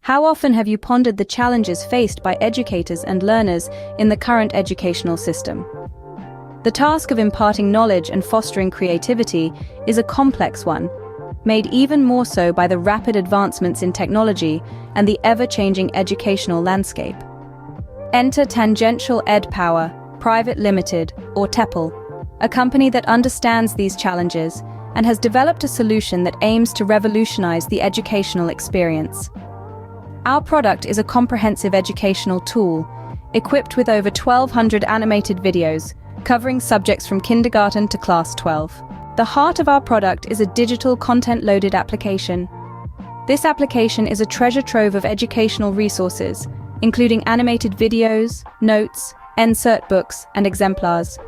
How often have you pondered the challenges faced by educators and learners in the current educational system? The task of imparting knowledge and fostering creativity is a complex one, made even more so by the rapid advancements in technology and the ever-changing educational landscape. Enter Tangential EdPower Private Limited, or TEPL, a company that understands these challenges and has developed a solution that aims to revolutionize the educational experience. Our product is a comprehensive educational tool, equipped with over 1,200 animated videos, covering subjects from kindergarten to class 12. The heart of our product is a digital content-loaded application. This application is a treasure trove of educational resources, including animated videos, notes, insert books, and exemplars.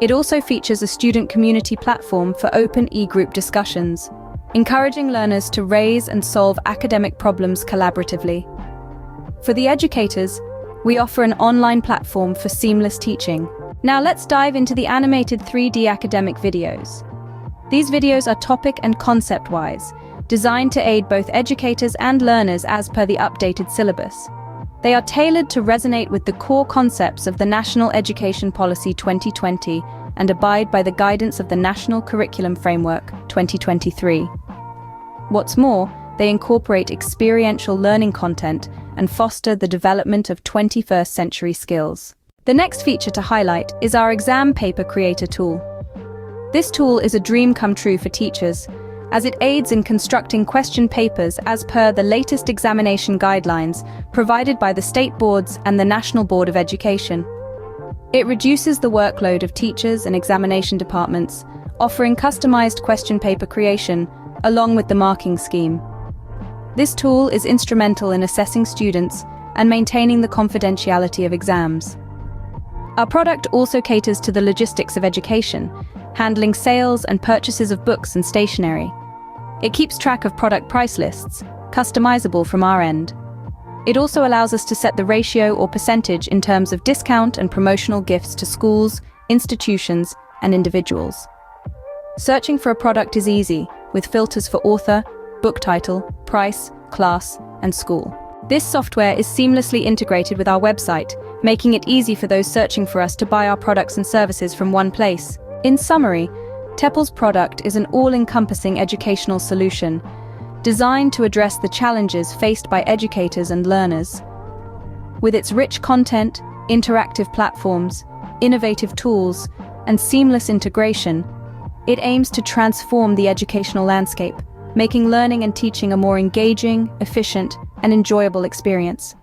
It also features a student community platform for open e-group discussions, encouraging learners to raise and solve academic problems collaboratively. For the educators, we offer an online platform for seamless teaching. Now let's dive into the animated 3D academic videos. These videos are topic and concept-wise, designed to aid both educators and learners as per the updated syllabus. They are tailored to resonate with the core concepts of the National Education Policy 2020 and abide by the guidance of the National Curriculum Framework 2023. What's more, they incorporate experiential learning content and foster the development of 21st century skills. The next feature to highlight is our Exam Paper Creator tool. This tool is a dream come true for teachers, as it aids in constructing question papers as per the latest examination guidelines provided by the state boards and the National Board of Education. It reduces the workload of teachers and examination departments, offering customized question paper creation along with the marking scheme. This tool is instrumental in assessing students and maintaining the confidentiality of exams. Our product also caters to the logistics of education, handling sales and purchases of books and stationery. It keeps track of product price lists, customizable from our end. It also allows us to set the ratio or percentage in terms of discount and promotional gifts to schools, institutions, and individuals. Searching for a product is easy, with filters for author, book title, price, class, and school. This software is seamlessly integrated with our website, making it easy for those searching for us to buy our products and services from one place. In summary, TEPL's product is an all-encompassing educational solution, designed to address the challenges faced by educators and learners. With its rich content, interactive platforms, innovative tools, and seamless integration, it aims to transform the educational landscape, making learning and teaching a more engaging, efficient, and enjoyable experience.